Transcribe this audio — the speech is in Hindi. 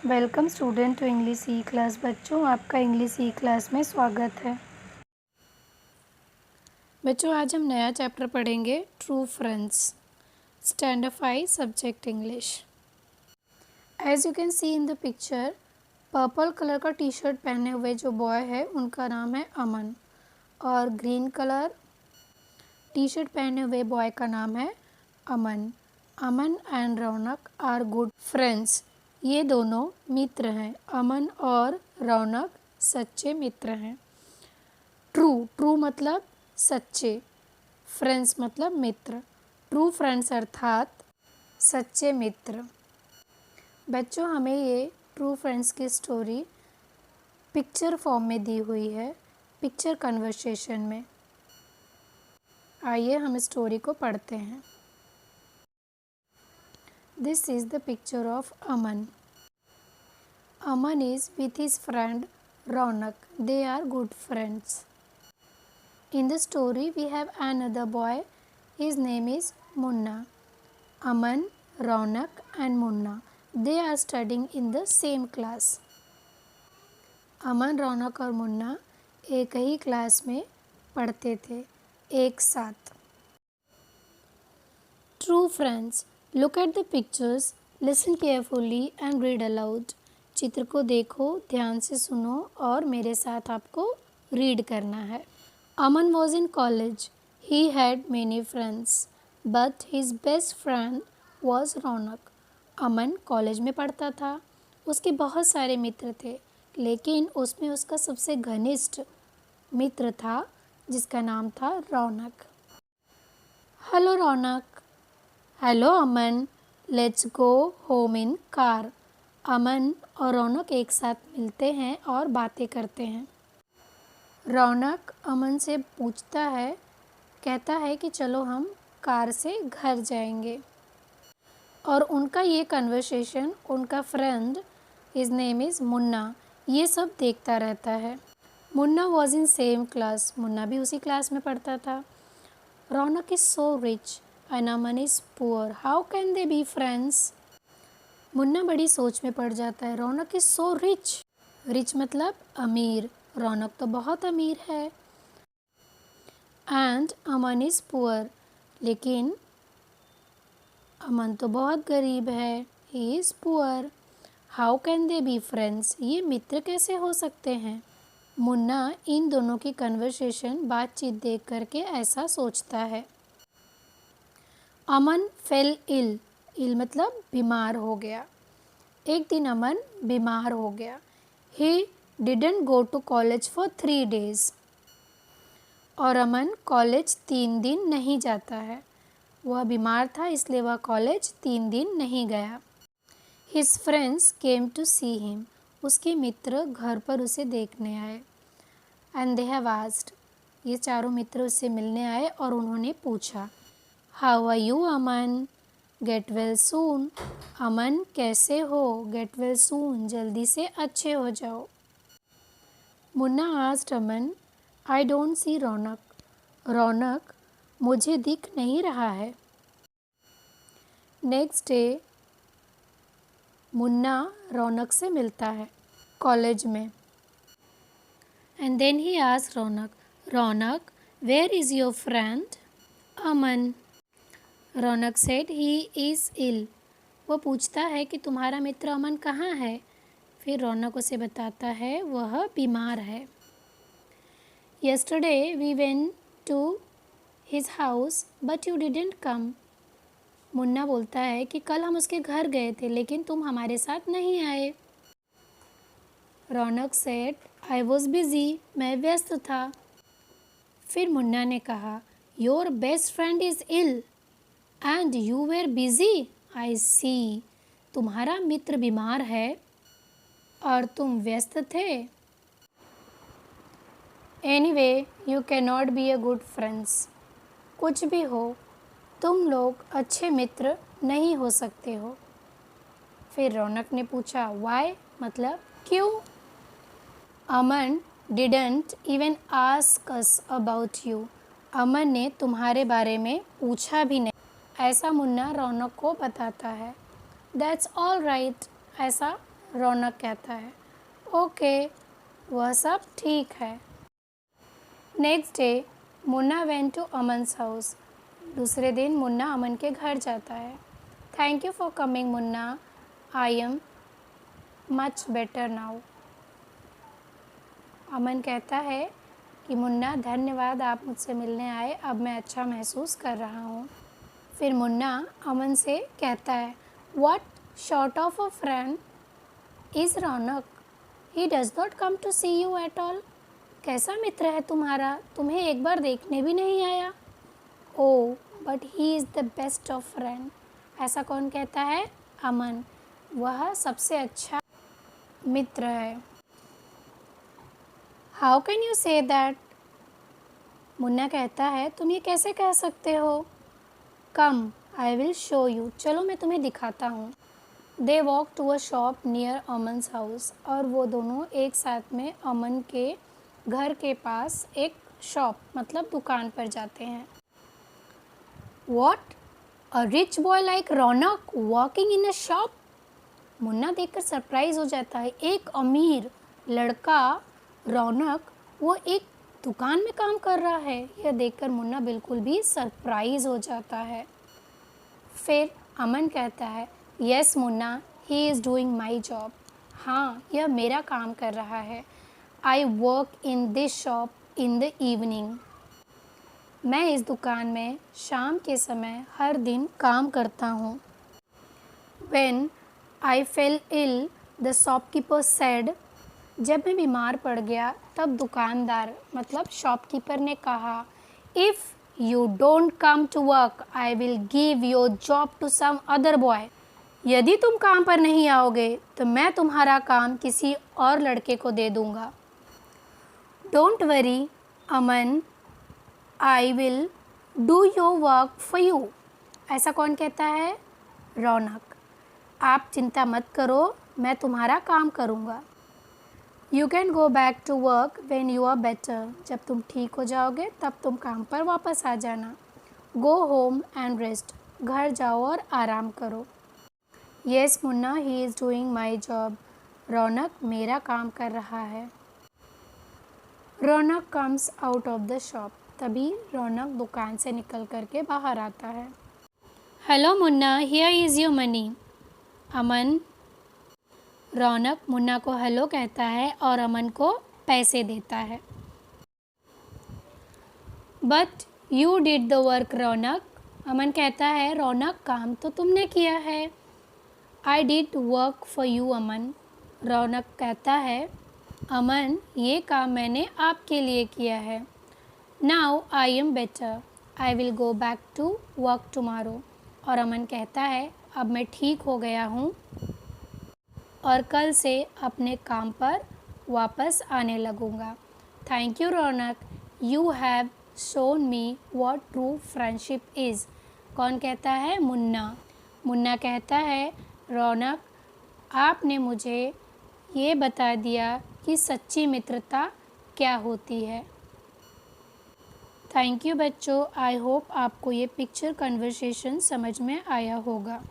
Welcome student to English e class. बच्चों, आपका इंग्लिश ई क्लास में स्वागत है। बच्चों, आज हम नया चैप्टर पढ़ेंगे, true friends, standard 5 subject English. As you can see in the picture, purple colour का टी शर्ट पहने हुए जो बॉय है उनका नाम है अमन, और ग्रीन कलर टी शर्ट पहने हुए बॉय का नाम है Aman. Aman and Raunak are good friends. ये दोनों मित्र हैं। अमन और रौनक सच्चे मित्र हैं। ट्रू, ट्रू मतलब सच्चे, फ्रेंड्स मतलब मित्र। ट्रू फ्रेंड्स अर्थात सच्चे मित्र। बच्चों, हमें ये ट्रू फ्रेंड्स की स्टोरी पिक्चर फॉर्म में दी हुई है, पिक्चर कन्वर्सेशन में। आइए हम स्टोरी को पढ़ते हैं। This is the picture of Aman. Aman is with his friend Raunak. They are good friends. In the story, we have another boy. His name is Munna. Aman, Raunak and Munna, they are studying in the same class. अमन, रौनक और मुन्ना एक ही क्लास में पढ़ते थे, एक साथ। True friends. Look at the pictures, listen carefully and read aloud. चित्र को देखो, ध्यान से सुनो और मेरे साथ आपको रीड करना है। Aman was in college. He had many friends, but his best friend was Raunak. Aman college में पढ़ता था, उसके बहुत सारे मित्र थे, लेकिन उसमें उसका सबसे घनिष्ठ मित्र था जिसका नाम था Raunak. Hello Raunak. Hello Aman, let's go home in car. Aman और रौनक एक साथ मिलते हैं और बातें करते हैं। रौनक अमन से पूछता है, कहता है कि चलो हम कार से घर जाएंगे। और उनका ये कन्वर्सेशन उनका friend, his name is Munna, ये सब देखता रहता है। Munna was in same class. Munna भी उसी क्लास में पढ़ता था। Raunak is so rich and Aman is poor. How can they be friends? Munna बड़ी सोच में पड़ जाता है। Raunak is so rich. Rich मतलब अमीर, रौनक तो बहुत अमीर है। एंड अमन इज़ पुअर, लेकिन अमन तो बहुत गरीब है। He is poor. How can they be friends? ये मित्र कैसे हो सकते हैं? मुन्ना इन दोनों की कन्वर्सेशन, बातचीत देख करके ऐसा सोचता है। अमन फेल इल, इल मतलब बीमार हो गया। एक दिन अमन बीमार हो गया। He didn't go to college for 3 days। और अमन कॉलेज 3 दिन नहीं जाता है। वह बीमार था, इसलिए वह कॉलेज 3 दिन नहीं गया। His friends came to see him. उसके मित्र घर पर उसे देखने आए। एंड दे हैव आस्क्ड, ये चारों मित्र उससे मिलने आए और उन्होंने पूछा, how are you Aman? Get well soon. Aman कैसे हो? गेट वेल सून, जल्दी से अच्छे हो जाओ। Munna asked Aman, I don't see Raunak. Raunak मुझे दिख नहीं रहा है। नेक्स्ट डे मुन्ना रौनक से मिलता है कॉलेज में। And then he asked Raunak, Raunak where is your friend Aman? Raunak said he is ill. वो पूछता है कि तुम्हारा मित्र अमन कहाँ है? फिर रौनक उसे बताता है वह बीमार है। Yesterday we went to his house but you didn't come. Munna बोलता है कि कल हम उसके घर गए थे, लेकिन तुम हमारे साथ नहीं आए। Raunak said I was busy, मैं व्यस्त था। फिर मुन्ना ने कहा, your best friend is ill and you were busy, I see. तुम्हारा मित्र बीमार है और तुम व्यस्त थे। Anyway you can not be a good friends. कुछ भी हो, तुम लोग अच्छे मित्र नहीं हो सकते हो। फिर रौनक ने पूछा, वाई मतलब क्यों? Aman didn't even ask us about you. Aman ने तुम्हारे बारे में पूछा भी नहीं। ऐसा मुन्ना रौनक को बताता है। दैट्स ऑल राइट, ऐसा रौनक कहता है ओके, वह सब ठीक है। Next day Munna went to Aman's house. दूसरे दिन मुन्ना अमन के घर जाता है। Thank you for coming Munna, I am much better now. Aman कहता है कि मुन्ना धन्यवाद, आप मुझसे मिलने आए, अब मैं अच्छा महसूस कर रहा हूँ। फिर मुन्ना अमन से कहता है what sort of a friend is Raunak, he does not come to see you at all. कैसा मित्र है तुम्हारा, तुम्हें एक बार देखने भी नहीं आया। Oh but he is the best of friend. ऐसा कौन कहता है? अमन, वह सबसे अच्छा मित्र है। How can you say that? Munna कहता है तुम ये कैसे कह सकते हो? Come I will show you, चलो मैं तुम्हें दिखाता हूँ। They walk to a shop near Aman's house. और वो दोनों एक साथ में अमन के घर के पास एक शॉप मतलब दुकान पर जाते हैं। What, a rich boy like Raunak walking in a shop. Munna देखकर सरप्राइज हो जाता है। एक अमीर लड़का रौनक वो एक दुकान में काम कर रहा है। यह देखकर मुन्ना बिल्कुल भी सरप्राइज हो जाता है। फिर अमन कहता है yes Munna, he is doing my job. हाँ, यह मेरा काम कर रहा है। I work in this shop in the evening. मैं इस दुकान में शाम के समय हर दिन काम करता हूँ। When I fell ill, the shopkeeper said, जब मैं बीमार पड़ गया तब दुकानदार मतलब शॉपकीपर ने कहा if you don't come to work I will give your job to some other boy. यदि तुम काम पर नहीं आओगे तो मैं तुम्हारा काम किसी और लड़के को दे दूँगा। Don't worry Aman, I will do your work for you. ऐसा कौन कहता है? रौनक, आप चिंता मत करो, मैं तुम्हारा काम करूँगा। You can go back to work when you are better. जब तुम ठीक हो जाओगे तब तुम काम पर वापस आ जाना। Go home and rest. घर जाओ और आराम करो। Yes Munna, he is doing my job. Raunak मेरा काम कर रहा है। Raunak comes out of the shop. तभी रौनक दुकान से निकल कर के बाहर आता है। Hello Munna, here is your money. Aman, Raunak Munna को हेलो कहता है और अमन को पैसे देता है। But you did the work Raunak. Aman कहता है रौनक काम तो तुमने किया है। I did work for you Aman. Raunak कहता है अमन, ये काम मैंने आपके लिए किया है। Now I am better, I will go back to work tomorrow. और अमन कहता है अब मैं ठीक हो गया हूँ और कल से अपने काम पर वापस आने लगूँगा। Thank you Raunak, you have shown me what true friendship is. कौन कहता है? मुन्ना। मुन्ना कहता है रौनक, आपने मुझे ये बता दिया कि सच्ची मित्रता क्या होती है। थैंक यू बच्चों, आई होप आपको ये पिक्चर कन्वर्सेशन समझ में आया होगा।